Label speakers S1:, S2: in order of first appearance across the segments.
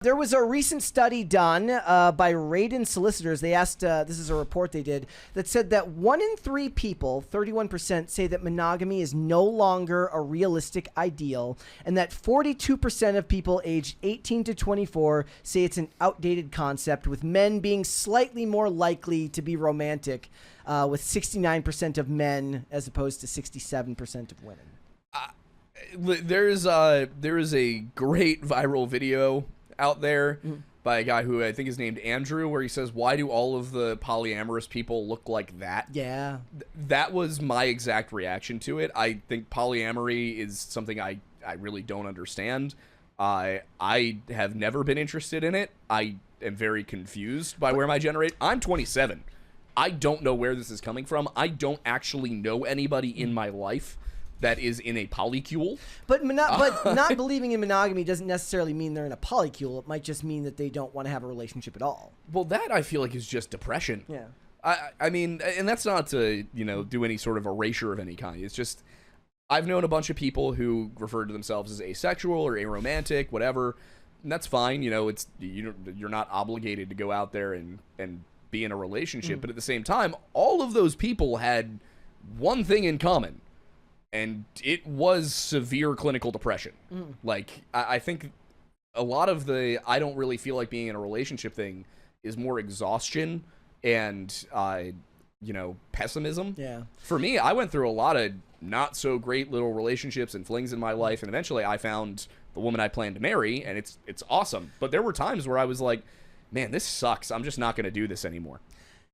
S1: There was a recent study done by Radin Solicitors. They asked, this is a report they did, that said that 1 in 3 people, 31%, say that monogamy is no longer a realistic ideal, and that 42% of people aged 18 to 24 say it's an outdated concept, with men being slightly more likely to be romantic, with 69% of men as opposed to 67% of women.
S2: There is a great viral video out there by a guy who I think is named Andrew, where he says, why do all of the polyamorous people look like that?
S1: Yeah.
S2: That was my exact reaction to it. I think polyamory is something I really don't understand. I have never been interested in it. I am very confused by where my generation... I'm 27. I don't know where this is coming from. I don't actually know anybody in my life that is in a polycule.
S1: But not believing in monogamy doesn't necessarily mean they're in a polycule. It might just mean that they don't want to have a relationship at all.
S2: Well, that I feel like is just depression.
S1: Yeah.
S2: I mean, and that's not to, do any sort of erasure of any kind. It's just, I've known a bunch of people who refer to themselves as asexual or aromantic, whatever. And that's fine. It's you're not obligated to go out there and be in a relationship. But at the same time, all of those people had one thing in common. And it was severe clinical depression. Like, I think a lot of the I don't really feel like being in a relationship thing is more exhaustion and, pessimism.
S1: Yeah.
S2: For me, I went through a lot of not so great little relationships and flings in my life. And eventually I found the woman I planned to marry, and it's awesome. But there were times where I was like, man, this sucks. I'm just not going to do this anymore.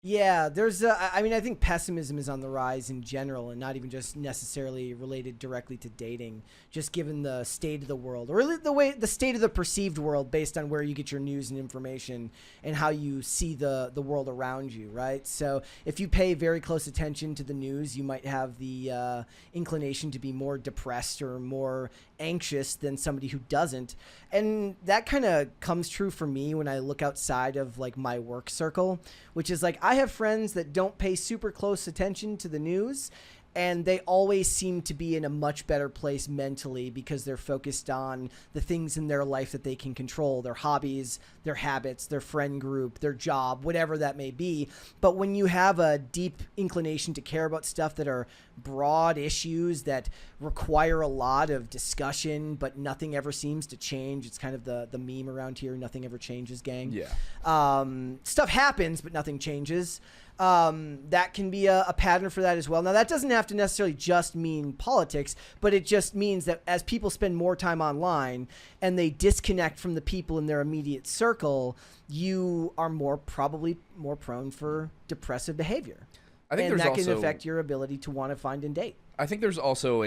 S1: Yeah, I think pessimism is on the rise in general, and not even just necessarily related directly to dating, just given the state of the world, or really the state of the perceived world based on where you get your news and information and how you see the world around you, right? So if you pay very close attention to the news, you might have the inclination to be more depressed or more anxious than somebody who doesn't. And that kind of comes true for me when I look outside of like my work circle, which is like I have friends that don't pay super close attention to the news, and they always seem to be in a much better place mentally because they're focused on the things in their life that they can control, their hobbies, their habits, their friend group, their job, whatever that may be. But when you have a deep inclination to care about stuff that are broad issues that require a lot of discussion, but nothing ever seems to change. It's kind of the meme around here, nothing ever changes, gang.
S2: Yeah.
S1: Stuff happens, but nothing changes. That can be a pattern for that as well. Now, that doesn't have to necessarily just mean politics, but it just means that as people spend more time online and they disconnect from the people in their immediate circle, you are probably more prone for depressive behavior.
S2: I think
S1: and
S2: there's
S1: that can
S2: also
S1: affect your ability to want to find and date.
S2: I think there's also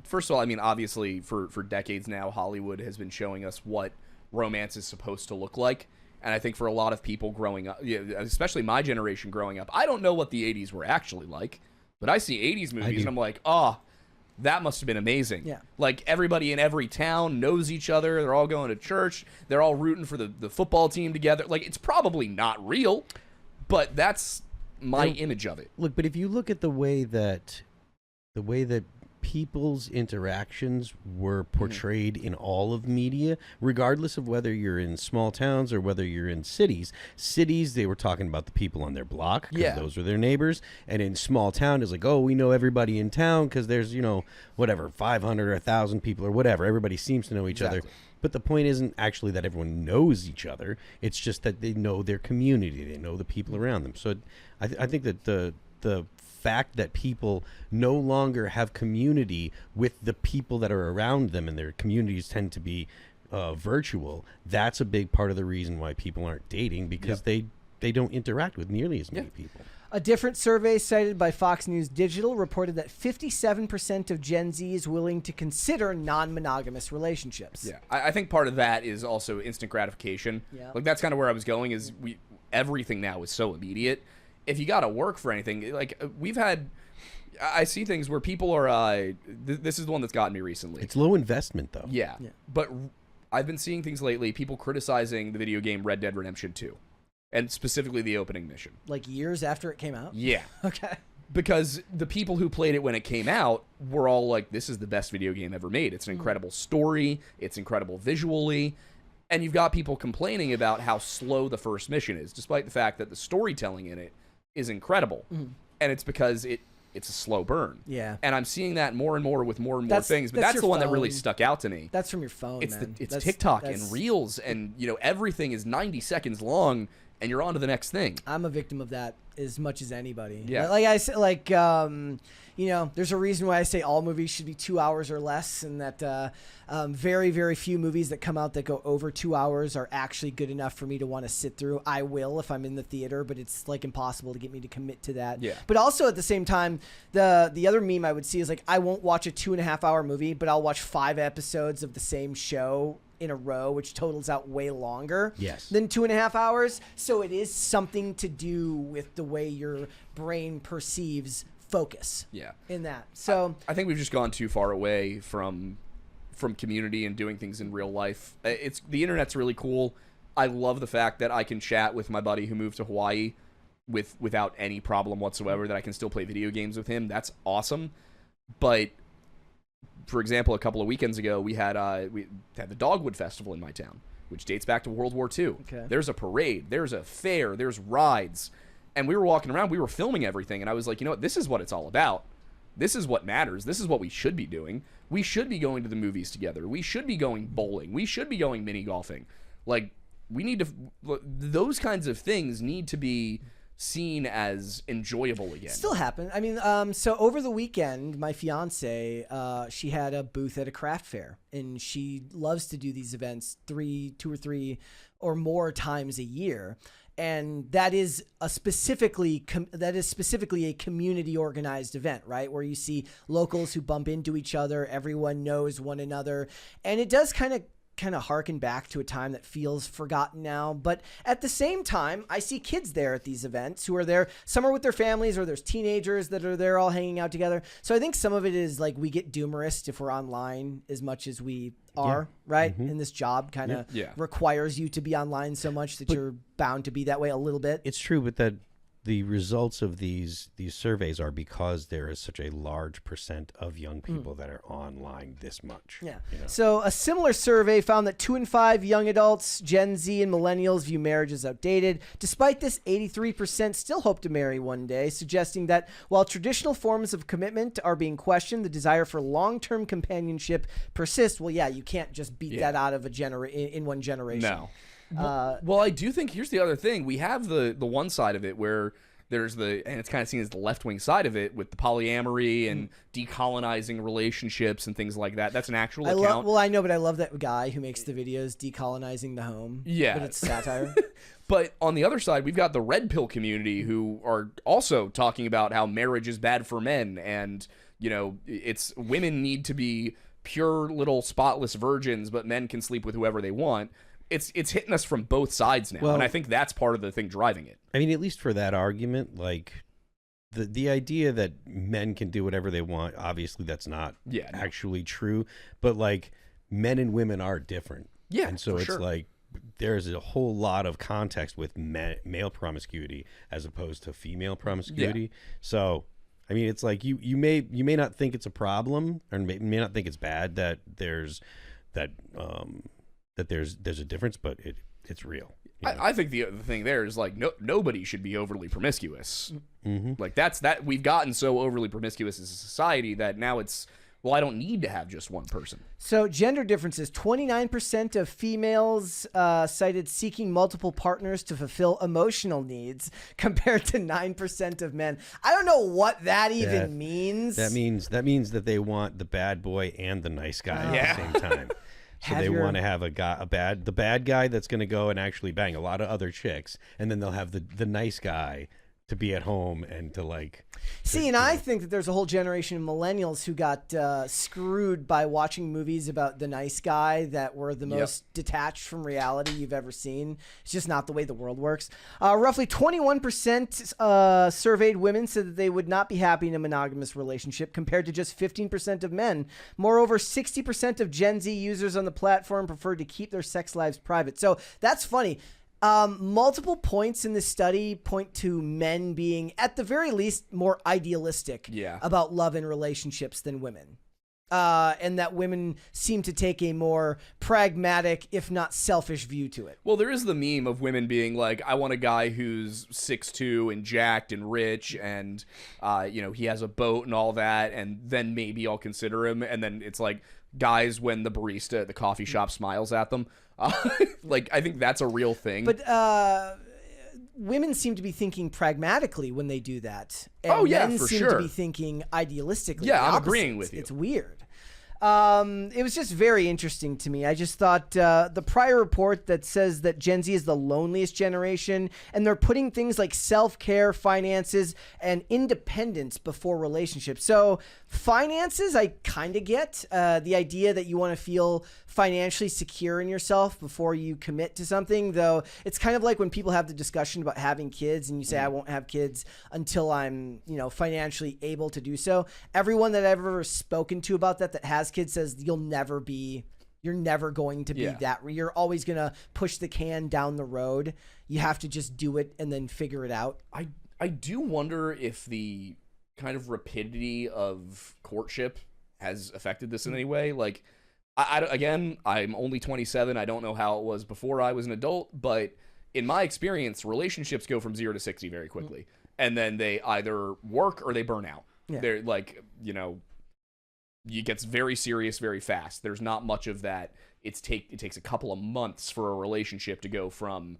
S2: first of all, I mean, obviously for decades now, Hollywood has been showing us what romance is supposed to look like. And I think for a lot of people growing up, especially my generation growing up, I don't know what the 80s were actually like, but I see 80s movies and I'm like, that must have been amazing.
S1: Yeah.
S2: Like everybody in every town knows each other. They're all going to church. They're all rooting for the football team together. Like, it's probably not real, but that's my image of it.
S3: Look, but if you look at the way that people's interactions were portrayed in all of media, regardless of whether you're in small towns or whether you're in cities. Cities, they were talking about the people on their block because those are their neighbors. And in small town, it's like, oh, we know everybody in town because there's, 500 or 1,000 people or whatever. Everybody seems to know each other. But the point isn't actually that everyone knows each other. It's just that they know their community. They know the people around them. So I think that the fact that people no longer have community with the people that are around them, and their communities tend to be virtual, that's a big part of the reason why people aren't dating, because they don't interact with nearly as many people.
S1: A different survey cited by Fox News Digital reported that 57% of Gen Z is willing to consider non-monogamous relationships.
S2: Yeah, I think part of that is also instant gratification.
S1: Yeah.
S2: Like, that's kind of where I was going, is everything now is so immediate. If you got to work for anything, like I see things where people are, this is the one that's gotten me recently.
S3: It's low investment, though.
S2: Yeah. But I've been seeing things lately, people criticizing the video game Red Dead Redemption 2. And specifically the opening mission.
S1: Like years after it came out?
S2: Yeah.
S1: Okay.
S2: Because the people who played it when it came out were all like, this is the best video game ever made. It's an incredible story. It's incredible visually. And you've got people complaining about how slow the first mission is, despite the fact that the storytelling in it is incredible. And it's because it's a slow burn.
S1: Yeah.
S2: And I'm seeing that more and more with more and more things. But that's the one that really stuck out to me.
S1: That's from your phone, man.
S2: It's TikTok and Reels, and everything is 90 seconds long, and you're on to the next thing.
S1: I'm a victim of that as much as anybody.
S2: Yeah.
S1: Like I said, there's a reason why I say all movies should be 2 hours or less, and that very, very few movies that come out that go over 2 hours are actually good enough for me to want to sit through. I will if I'm in the theater, but it's like impossible to get me to commit to that.
S2: Yeah.
S1: But also at the same time, the other meme I would see is like, I won't watch a 2.5 hour movie, but I'll watch 5 episodes of the same show in a row, which totals out way longer than 2.5 hours. So it is something to do with the way your brain perceives focus in that. So
S2: I think we've just gone too far away from community and doing things in real life. The internet's really cool. I love the fact that I can chat with my buddy who moved to Hawaii without any problem whatsoever, that I can still play video games with him. That's awesome. But for example, a couple of weekends ago, we had the Dogwood Festival in my town, which dates back to World War II.
S1: Okay.
S2: There's a parade, there's a fair, there's rides. And we were walking around, we were filming everything, and I was like, you know what, this is what it's all about. This is what matters. This is what we should be doing. We should be going to the movies together. We should be going bowling. We should be going mini golfing. Like, we need to, those kinds of things need to be seen as enjoyable again.
S1: Still happen. I mean, so over the weekend, my fiance, she had a booth at a craft fair, and she loves to do these events 2 or 3 or more times a year. And that is specifically a community organized event, right? Where you see locals who bump into each other, everyone knows one another, and it does kind of harken back to a time that feels forgotten now. But at the same time, I see kids there at these events who are there. Some are with their families, or there's teenagers that are there all hanging out together. So I think some of it is like we get doomerist if we're online as much as we are, right? And this job kind of requires you to be online so much that you're bound to be that way a little bit.
S3: It's true, but that the results of these surveys are because there is such a large percent of young people that are online this much.
S1: Yeah. So a similar survey found that 2 in 5 young adults, Gen Z and millennials, view marriage as outdated. Despite this, 83% still hope to marry one day, suggesting that while traditional forms of commitment are being questioned, the desire for long-term companionship persists. Well, yeah, you can't just beat that out of in one generation.
S2: No. Well, I do think here's the other thing. We have the one side of it where there's and it's kind of seen as the left-wing side of it with the polyamory and decolonizing relationships and things like that. That's an actual account.
S1: I know, but I love that guy who makes the videos decolonizing the home. Yeah. But it's satire.
S2: But on the other side, we've got the red pill community who are also talking about how marriage is bad for men, and it's women need to be pure little spotless virgins, but men can sleep with whoever they want. It's hitting us from both sides now, and I think that's part of the thing driving it.
S3: I mean, at least for that argument, like the idea that men can do whatever they want, obviously that's not actually true, but like men and women are different. Yeah, and so it's like there's a whole lot of context with male promiscuity as opposed to female promiscuity. Yeah. So I mean, it's like you may not think it's a problem, or may not think it's bad that there's a difference, but it's real.
S2: I think the thing there is like nobody should be overly promiscuous. Like that we've gotten so overly promiscuous as a society that now it's, well, I don't need to have just one person.
S1: So gender differences, 29% of females cited seeking multiple partners to fulfill emotional needs compared to 9% of men. I don't know what that even means.
S3: That means that they want the bad boy and the nice guy at the same time. So they want to have the bad guy that's going to go and actually bang a lot of other chicks, and then they'll have the nice guy to be at home and to like.
S1: See, and I think that there's a whole generation of millennials who got screwed by watching movies about the nice guy that were the most detached from reality you've ever seen. It's just not the way the world works. Roughly 21% surveyed women said that they would not be happy in a monogamous relationship, compared to just 15% of men. Moreover, 60% of Gen Z users on the platform preferred to keep their sex lives private. So that's funny. Multiple points in this study point to men being, at the very least, more idealistic about love and relationships than women. and that women seem to take a more pragmatic, if not selfish, view to it.
S2: Well, there is the meme of women being like, I want a guy who's 6'2" and jacked and rich and, he has a boat and all that, and then maybe I'll consider him. And then it's like guys when the barista at the coffee shop smiles at them. I think that's a real thing.
S1: But women seem to be thinking pragmatically when they do that. And men
S2: for
S1: seem
S2: sure.
S1: to be thinking idealistically.
S2: Yeah,
S1: the
S2: I'm
S1: opposite.
S2: agreeing with you.
S1: It's weird. It was just very interesting to me. I just thought the prior report that says that Gen Z is the loneliest generation, and they're putting things like self-care, finances, and independence before relationships. So finances, I kind of get the idea that you want to feel financially secure in yourself before you commit to something, though it's kind of like when people have the discussion about having kids and you say, I won't have kids until I'm, financially able to do so. Everyone that I've ever spoken to about that has kids says you're never going to be that. You're always going to push the can down the road. You have to just do it and then figure it out.
S2: I do wonder if the kind of rapidity of courtship has affected this in any way. Like, again, I'm only 27. I don't know how it was before I was an adult, but in my experience, relationships go from 0 to 60 very quickly. And then they either work or they burn out.
S1: Yeah.
S2: They're like, it gets very serious very fast. There's not much of that. It takes a couple of months for a relationship to go from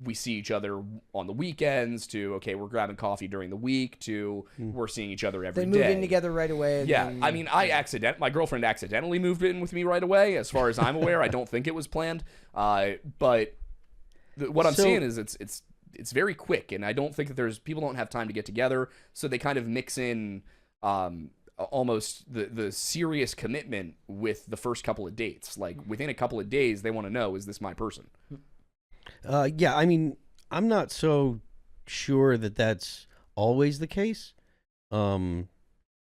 S2: we see each other on the weekends to, okay, we're grabbing coffee during the week to we're seeing each other every day.
S1: They move in together right away.
S2: Yeah.
S1: Then,
S2: I mean, my girlfriend accidentally moved in with me right away. As far as I'm aware, I don't think it was planned. But what I'm seeing is it's very quick. And I don't think that people don't have time to get together. So they kind of mix in, almost the serious commitment with the first couple of dates. Like within a couple of days, they want to know, is this my person?
S3: Yeah, I mean, I'm not so sure that that's always the case. There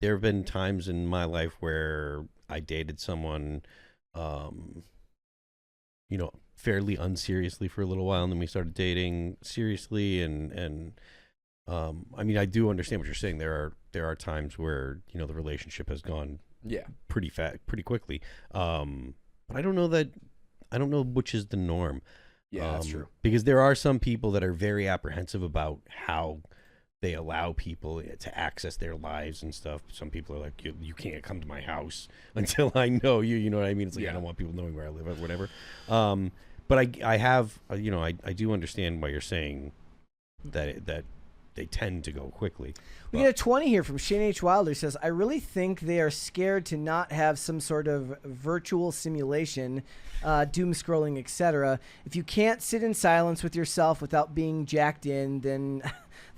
S3: have been times in my life where I dated someone, fairly unseriously for a little while, and then we started dating seriously. And I mean, I do understand what you're saying. There are times where the relationship has gone pretty quickly. But I don't know which is the norm.
S2: Yeah, that's true.
S3: Because there are some people that are very apprehensive about how they allow people to access their lives and stuff. Some people are like, you can't come to my house until I know you. You know what I mean? It's like, I don't want people knowing where I live or whatever. But I have, I do understand why you're saying that they tend to go quickly.
S1: We get a 20 here from Shane H. Wilder. He says, I really think they are scared to not have some sort of virtual simulation, doom scrolling, etc. If you can't sit in silence with yourself without being jacked in, then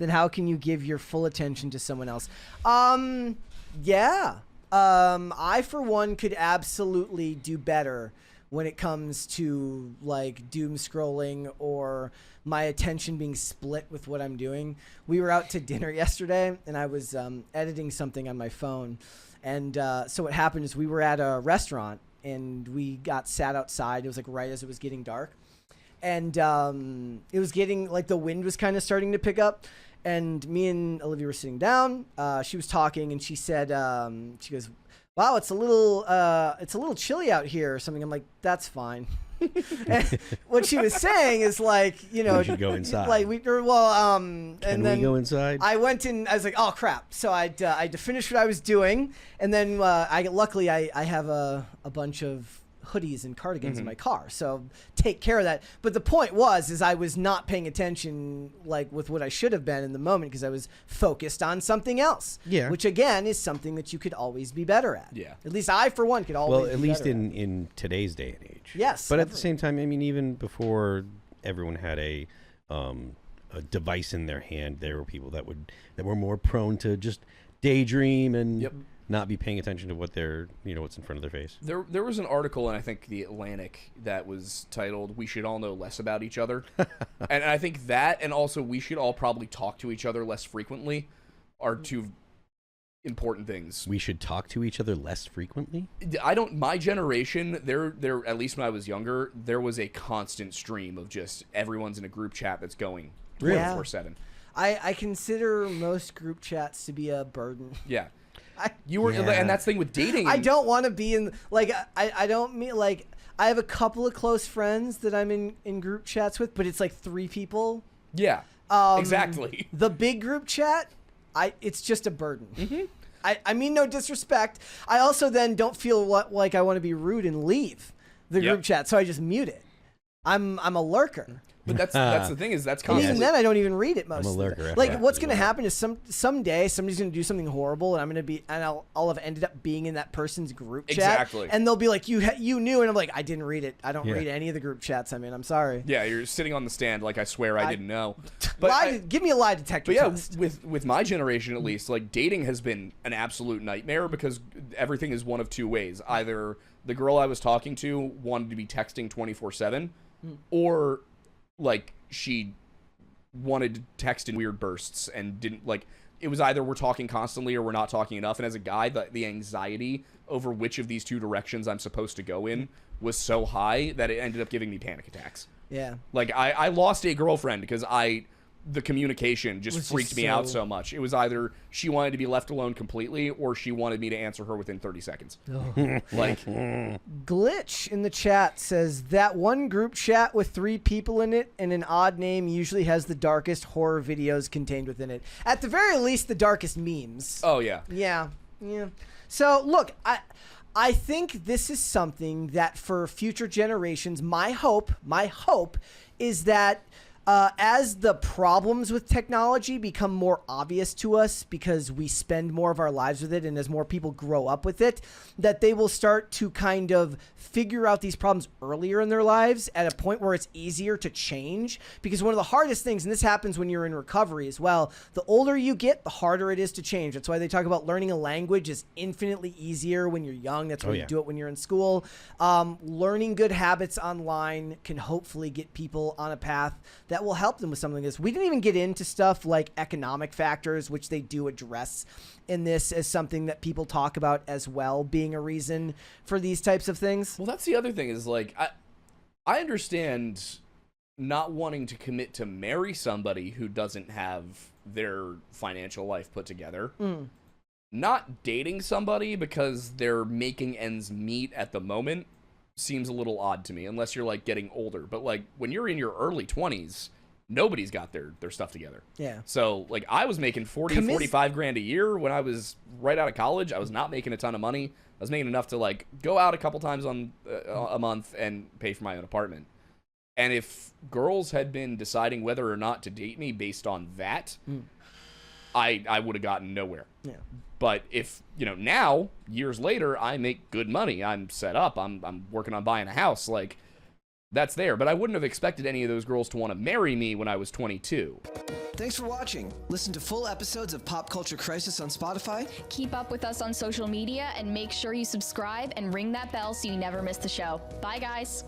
S1: how can you give your full attention to someone else? Yeah. I, for one, could absolutely do better when it comes to like doom scrolling or my attention being split with what I'm doing. We were out to dinner yesterday and I was editing something on my phone. And so what happened is we were at a restaurant and we got sat outside. It was like right as it was getting dark. And it was getting like the wind was kind of starting to pick up. And me and Olivia were sitting down. She was talking and she said, she goes, wow, it's a little chilly out here or something. I'm like, that's fine. And what she was saying is like, we
S3: should go inside.
S1: Like and then
S3: we go inside?
S1: I went in. I was like, oh crap. So I had to finish what I was doing, and then luckily I have a bunch of hoodies and cardigans in my car, so take care of that. But the point is I was not paying attention like with what I should have been in the moment because I was focused on something else.
S3: Yeah,
S1: which again is something that you could always be better at.
S2: Yeah,
S1: at least I for one could always.
S3: Well, at least in today's day and age.
S1: Yes,
S3: but at the same time, I mean, even before everyone had a device in their hand, there were people that were more prone to just daydream and not be paying attention to what what's in front of their face.
S2: There was an article in I think the Atlantic that was titled "We Should All Know Less About Each Other," and I think that, and also we should all probably talk to each other less frequently, are two important things.
S3: We should talk to each other less frequently?
S2: My generation, there at least when I was younger, there was a constant stream of just everyone's in a group chat that's going 24/7.
S1: I consider most group chats to be a burden.
S2: Yeah. You were,
S3: Yeah.
S2: and that's the thing with dating.
S1: I don't want to be in, like, I don't mean, like, I have a couple of close friends that I'm in group chats with, but it's like 3 people.
S2: Yeah, exactly.
S1: The big group chat, it's just a burden.
S2: Mm-hmm.
S1: I mean no disrespect. I also then don't feel like I want to be rude and leave the group chat, so I just mute it. I'm a lurker.
S2: But that's the thing is that's
S1: And
S2: constantly.
S1: even then, I don't even read it most.
S3: I'm a
S1: of the
S3: lurker
S1: time.
S3: after
S1: Like,
S3: that
S1: what's
S3: as
S1: going to
S3: well.
S1: happen is someday somebody's going to do something horrible, and I'll have ended up being in that person's group chat.
S2: Exactly.
S1: And they'll be like, you knew, and I'm like, I didn't read it. I don't
S3: Yeah.
S1: read any of the group chats I'm in. I'm sorry.
S2: Yeah, you're sitting on the stand like I swear I didn't know. But
S1: Give me a lie detector
S2: But yeah,
S1: test.
S2: with my generation at least, like dating has been an absolute nightmare because everything is one of 2 ways. Either the girl I was talking to wanted to be texting 24/7, or like she wanted to text in weird bursts and didn't like. It was either we're talking constantly or we're not talking enough. And as a guy, the anxiety over which of these 2 directions I'm supposed to go in was so high that it ended up giving me panic attacks.
S1: Yeah.
S2: Like I lost a girlfriend because the communication just freaked me out so much. It was either she wanted to be left alone completely or she wanted me to answer her within 30 seconds. Like,
S1: Glitch in the chat says that one group chat with 3 people in it and an odd name usually has the darkest horror videos contained within it. At the very least, the darkest memes.
S2: oh yeah.
S1: Yeah. So look, I think this is something that for future generations, my hope is that as the problems with technology become more obvious to us because we spend more of our lives with it, and as more people grow up with it, that they will start to kind of figure out these problems earlier in their lives at a point where it's easier to change. Because one of the hardest things, and this happens when you're in recovery as well, the older you get, the harder it is to change. That's why they talk about learning a language is infinitely easier when you're young. That's why you do it when you're in school. Learning good habits online can hopefully get people on a path that will help them with something like this. We didn't even get into stuff like economic factors, which they do address in this as something that people talk about as well, being a reason for these types of things.
S2: Well, that's the other thing is like I understand not wanting to commit to marry somebody who doesn't have their financial life put together. Not dating somebody because they're making ends meet at the moment seems a little odd to me, unless you're like getting older. But like when you're in your early 20s, nobody's got their stuff together.
S1: Yeah.
S2: So like I was making 45 grand a year when I was right out of college. I was not making a ton of money. I was making enough to like go out a couple times on a month and pay for my own apartment. And if girls had been deciding whether or not to date me based on that, I would have gotten nowhere.
S1: Yeah.
S2: But if, now, years later, I make good money. I'm set up. I'm working on buying a house. Like, that's there. But I wouldn't have expected any of those girls to want to marry me when I was 22.
S4: Thanks for watching. Listen to full episodes of Pop Culture Crisis on Spotify.
S5: Keep up with us on social media and make sure you subscribe and ring that bell so you never miss the show. Bye, guys.